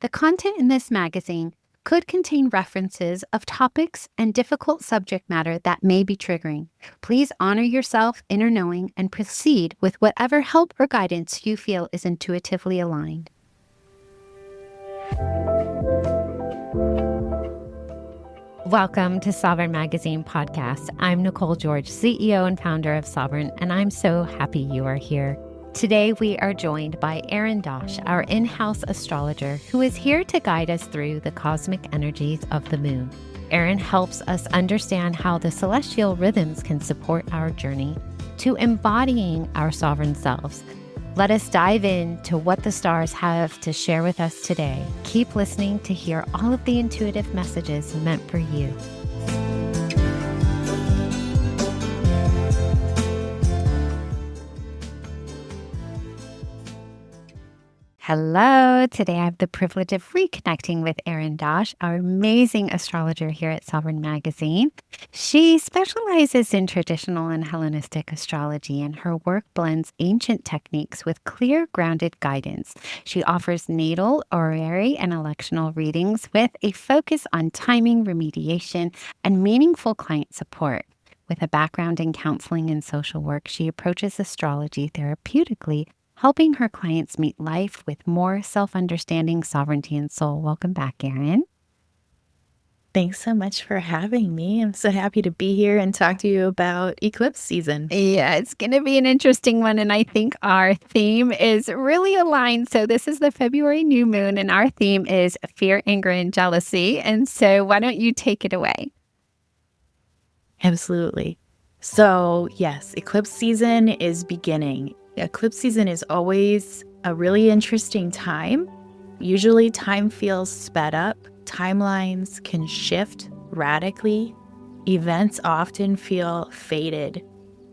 The content in this magazine could contain references of topics and difficult subject matter that may be triggering. Please honor yourself, inner knowing, and proceed with whatever help or guidance you feel is intuitively aligned. Welcome to Sovereign Magazine Podcast. I'm Nicole George, CEO and founder of Sovereign, and I'm so happy you are here. Today, we are joined by Arin Dosh, our in-house astrologer, who is here to guide us through the cosmic energies of the moon. Arin helps us understand how the celestial rhythms can support our journey to embodying our sovereign selves. Let us dive into what the stars have to share with us today. Keep listening to hear all of the intuitive messages meant for you. Hello. Today I have the privilege of reconnecting with Arin Dosh, our amazing astrologer here at Sovereign Magazine. She specializes in traditional and Hellenistic astrology, and her work blends ancient techniques with clear, grounded guidance. She offers natal, horary, and electional readings with a focus on timing, remediation, and meaningful client support. With a background in counseling and social work, she approaches astrology therapeutically, helping her clients meet life with more self-understanding, sovereignty, and soul. Welcome back, Arin. Thanks so much for having me. I'm so happy to be here and talk to you about eclipse season. Yeah, it's going to be an interesting one, and I think our theme is really aligned. So this is the February new moon, and our theme is fear, anger, and jealousy. And so why don't you take it away? Absolutely. So yes, eclipse season is beginning. Eclipse season is always a really interesting time. Usually time feels sped up. Timelines can shift radically. Events often feel faded.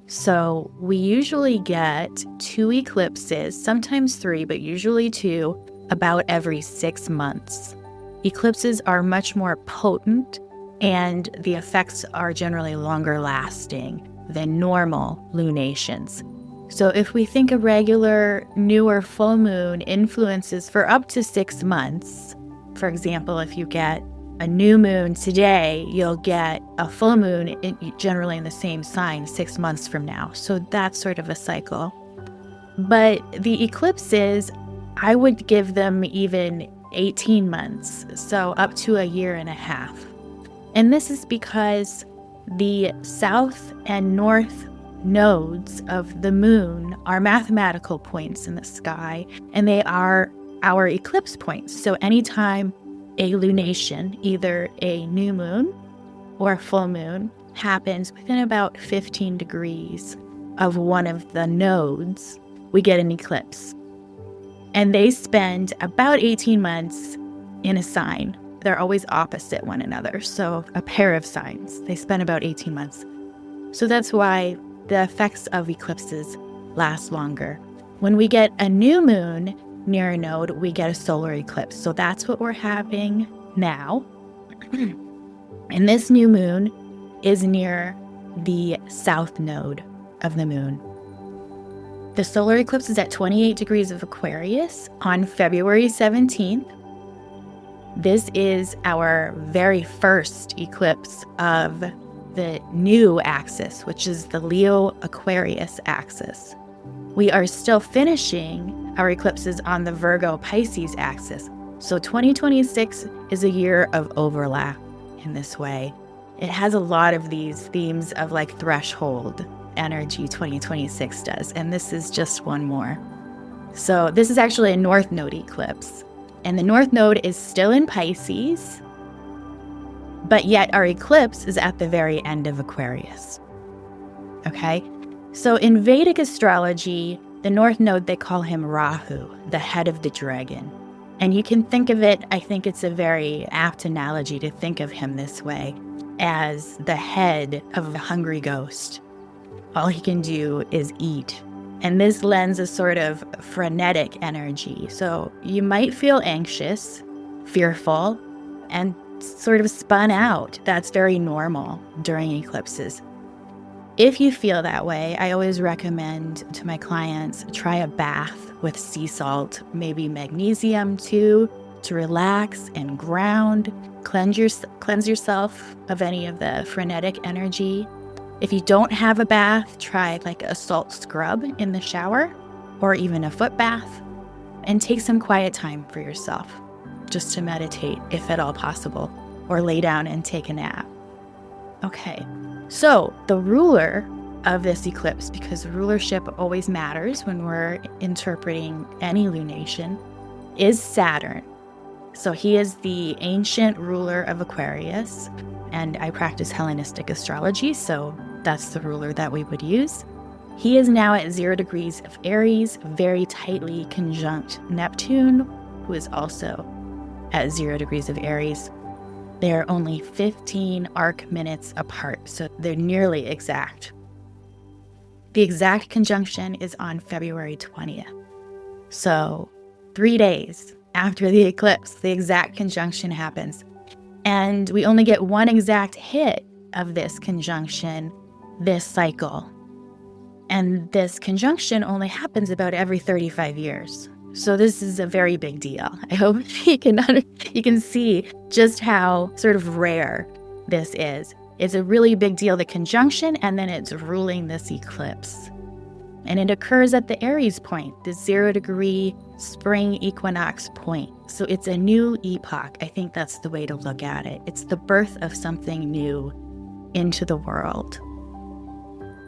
So we usually get 2 eclipses, sometimes 3, but usually 2, about every 6 months. Eclipses are much more potent, and the effects are generally longer lasting than normal lunations. So if we think a regular new or full moon influences for up to 6 months, for example, if you get a new moon today, you'll get a full moon generally in the same sign 6 months from now. So that's sort of a cycle. But the eclipses, I would give them even 18 months, so up to a year and a half. And this is because the south and north nodes of the moon are mathematical points in the sky, and they are our eclipse points. So anytime a lunation, either a new moon or a full moon, happens within about 15 degrees of one of the nodes, we get an eclipse. And they spend about 18 months in a sign. They're always opposite one another. So a pair of signs, they spend about 18 months. So that's why the effects of eclipses last longer. When we get a new moon near a node, we get a solar eclipse. So that's what we're having now. And this new moon is near the south node of the moon. The solar eclipse is at 28 degrees of Aquarius on February 17th. This is our very first eclipse of the new axis, which is the Leo-Aquarius axis. We are still finishing our eclipses on the Virgo-Pisces axis. So 2026 is a year of overlap in this way. It has a lot of these themes of like threshold energy, 2026 does, and this is just one more. So this is actually a north node eclipse, and the north node is still in Pisces, but yet our eclipse is at the very end of Aquarius. Okay? So in Vedic astrology, the north node, they call him Rahu, the head of the dragon. And you can think of it, I think it's a very apt analogy to think of him this way, as the head of a hungry ghost. All he can do is eat. And this lends a sort of frenetic energy. So you might feel anxious, fearful, and sort of spun out. That's very normal during eclipses. If you feel that way, I always recommend to my clients, try a bath with sea salt, maybe magnesium too, to relax and ground, cleanse yourself of any of the frenetic energy. If you don't have a bath, try like a salt scrub in the shower or even a foot bath, and take some quiet time for yourself just to meditate if at all possible, or lay down and take a nap. Okay, so the ruler of this eclipse, because rulership always matters when we're interpreting any lunation, is Saturn. So he is the ancient ruler of Aquarius, and I practice Hellenistic astrology, so that's the ruler that we would use. He is now at 0 degrees of Aries, very tightly conjunct Neptune, who is also at 0 degrees of Aries. They're only 15 arc minutes apart, so they're nearly exact. The exact conjunction is on February 20th. So 3 days after the eclipse, the exact conjunction happens. And we only get one exact hit of this conjunction this cycle. And this conjunction only happens about every 35 years. So this is a very big deal. I hope you can see just how sort of rare this is. It's a really big deal, the conjunction, and then it's ruling this eclipse. And it occurs at the Aries point, the 0 degree spring equinox point. So it's a new epoch. I think that's the way to look at it. It's the birth of something new into the world.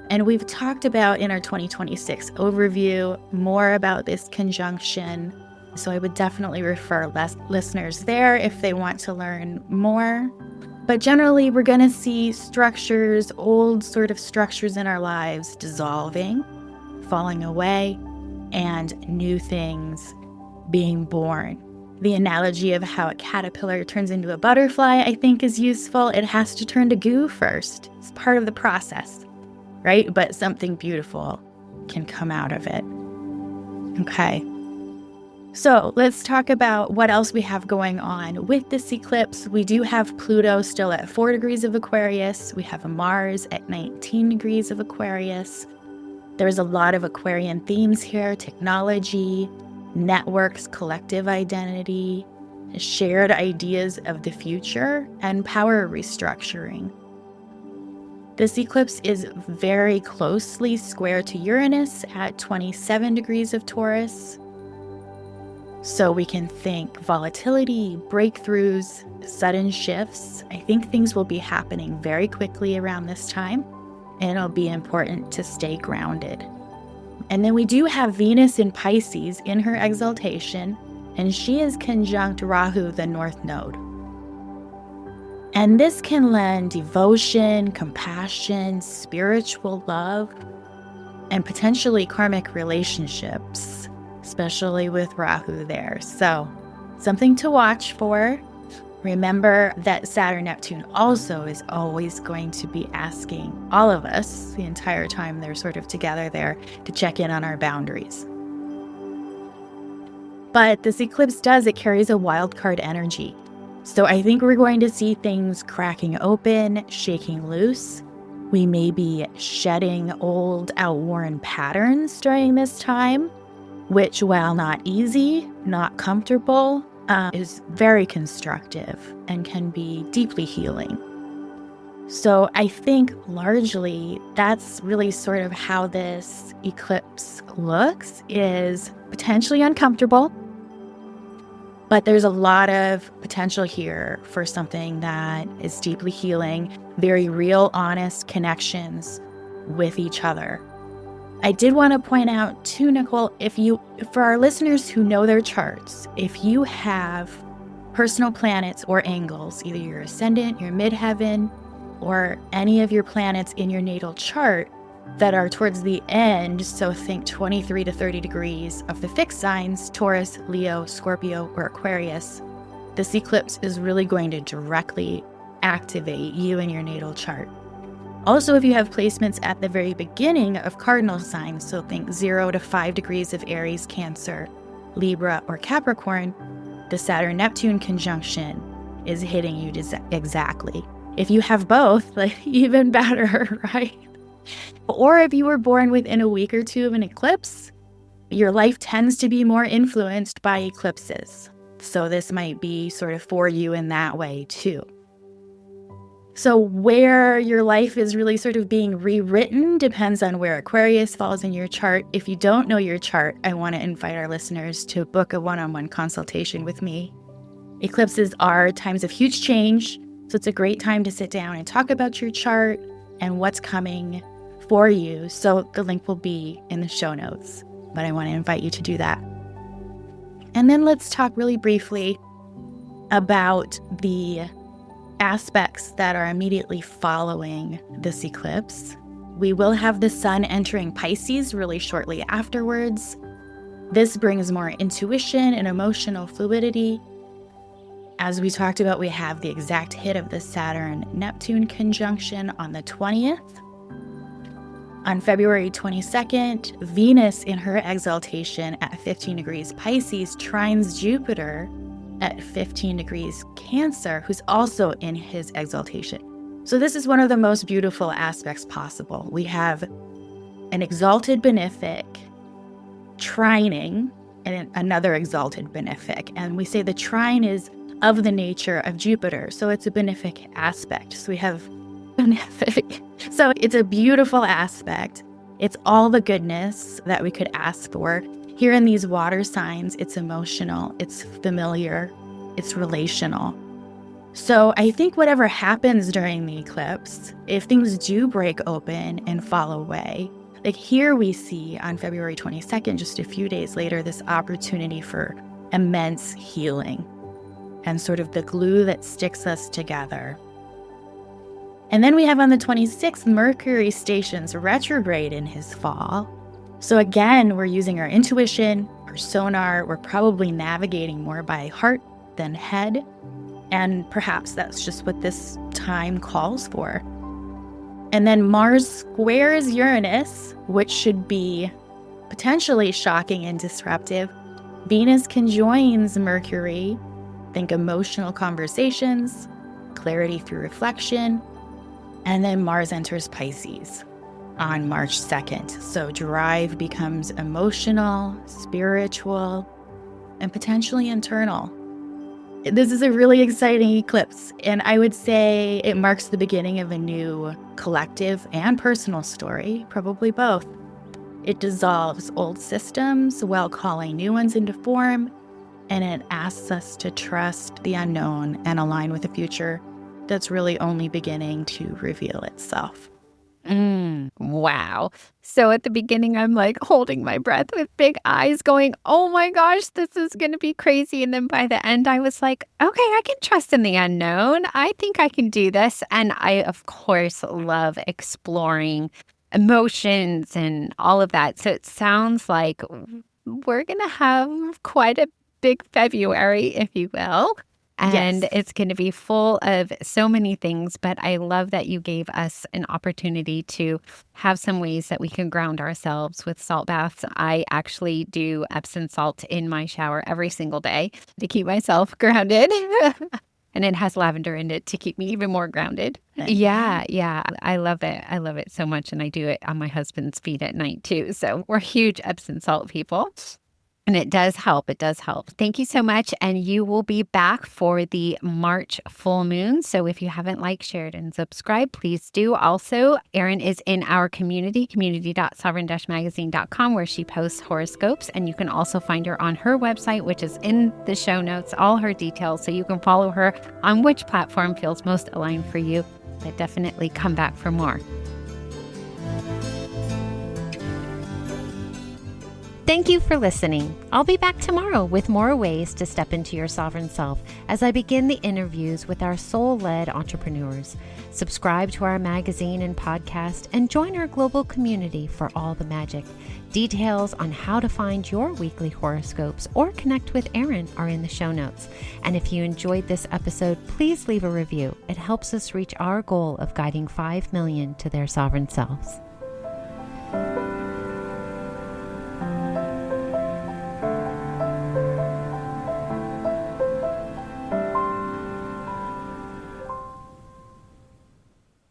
And we've talked about in our 2026 overview more about this conjunction. So I would definitely refer listeners there if they want to learn more. But generally, we're going to see structures, old sort of structures in our lives dissolving, falling away, and new things being born. The analogy of how a caterpillar turns into a butterfly, I think, is useful. It has to turn to goo first. It's part of the process, right? But something beautiful can come out of it. Okay. So let's talk about what else we have going on with this eclipse. We do have Pluto still at 4 degrees of Aquarius. We have a Mars at 19 degrees of Aquarius. There's a lot of Aquarian themes here: technology, networks, collective identity, shared ideas of the future, and power restructuring. This eclipse is very closely square to Uranus at 27 degrees of Taurus. So we can think volatility, breakthroughs, sudden shifts. I think things will be happening very quickly around this time, and it'll be important to stay grounded. And then we do have Venus in Pisces in her exaltation, and she is conjunct Rahu, the North Node. And this can lend devotion, compassion, spiritual love, and potentially karmic relationships, especially with Rahu there. So something to watch for. Remember that Saturn-Neptune also is always going to be asking all of us the entire time they're sort of together there to check in on our boundaries. But this eclipse it carries a wild card energy. So I think we're going to see things cracking open, shaking loose. We may be shedding old, outworn patterns during this time, which, while not easy, not comfortable, is very constructive and can be deeply healing. So I think largely that's really sort of how this eclipse looks, is potentially uncomfortable, but there's a lot of potential here for something that is deeply healing, very real, honest connections with each other. I did want to point out too, Nicole, for our listeners who know their charts, if you have personal planets or angles, either your ascendant, your midheaven, or any of your planets in your natal chart that are towards the end, so think 23 to 30 degrees of the fixed signs, Taurus, Leo, Scorpio, or Aquarius, this eclipse is really going to directly activate you in your natal chart. Also, if you have placements at the very beginning of cardinal signs, so think 0 to 5 degrees of Aries, Cancer, Libra, or Capricorn, the Saturn-Neptune conjunction is hitting you exactly. If you have both, even better, right? Or if you were born within a week or two of an eclipse, your life tends to be more influenced by eclipses. So this might be sort of for you in that way too. So where your life is really sort of being rewritten depends on where Aquarius falls in your chart. If you don't know your chart, I want to invite our listeners to book a one-on-one consultation with me. Eclipses are times of huge change, so it's a great time to sit down and talk about your chart and what's coming for you. So the link will be in the show notes, but I want to invite you to do that. And then let's talk really briefly about the aspects that are immediately following this eclipse. We will have the sun entering Pisces really shortly afterwards. This brings more intuition and emotional fluidity. As we talked about, we have the exact hit of the Saturn-Neptune conjunction on the 20th. On February 22nd, Venus in her exaltation at 15 degrees Pisces trines Jupiter at 15 degrees Cancer, who's also in his exaltation. So this is one of the most beautiful aspects possible. We have an exalted benefic trining and another exalted benefic. And we say the trine is of the nature of Jupiter. So it's a benefic aspect. So we have benefic. So it's a beautiful aspect. It's all the goodness that we could ask for. Here in these water signs, it's emotional, it's familiar, it's relational. So I think whatever happens during the eclipse, if things do break open and fall away, like here we see on February 22nd, just a few days later, this opportunity for immense healing and sort of the glue that sticks us together. And then we have on the 26th, Mercury stations retrograde in his fall. So again, we're using our intuition, our sonar. We're probably navigating more by heart than head. And perhaps that's just what this time calls for. And then Mars squares Uranus, which should be potentially shocking and disruptive. Venus conjoins Mercury. Think emotional conversations, clarity through reflection. And then Mars enters Pisces on March 2nd. So drive becomes emotional, spiritual, and potentially internal. This is a really exciting eclipse, and I would say it marks the beginning of a new collective and personal story, probably both. It dissolves old systems while calling new ones into form, and it asks us to trust the unknown and align with a future that's really only beginning to reveal itself. Wow. So at the beginning, I'm like holding my breath with big eyes going, oh my gosh, this is going to be crazy. And then by the end, I was like, okay, I can trust in the unknown. I think I can do this. And I, of course, love exploring emotions and all of that. So it sounds like we're going to have quite a big February, if you will. And Yes. It's going to be full of so many things, but I love that you gave us an opportunity to have some ways that we can ground ourselves with salt baths. I actually do Epsom salt in my shower every single day to keep myself grounded. And it has lavender in it to keep me even more grounded. Yeah. I love it. I love it so much. And I do it on my husband's feet at night too. So we're huge Epsom salt people. And it does help. It does help. Thank you so much. And you will be back for the March full moon. So if you haven't liked, shared, and subscribed, please do. Also, Arin is in our community.sovereign-magazine.com, where she posts horoscopes. And you can also find her on her website, which is in the show notes, all her details. So you can follow her on which platform feels most aligned for you. But definitely come back for more. Thank you for listening. I'll be back tomorrow with more ways to step into your sovereign self as I begin the interviews with our soul-led entrepreneurs. Subscribe to our magazine and podcast and join our global community for all the magic. Details on how to find your weekly horoscopes or connect with Arin are in the show notes. And if you enjoyed this episode, please leave a review. It helps us reach our goal of guiding 5 million to their sovereign selves.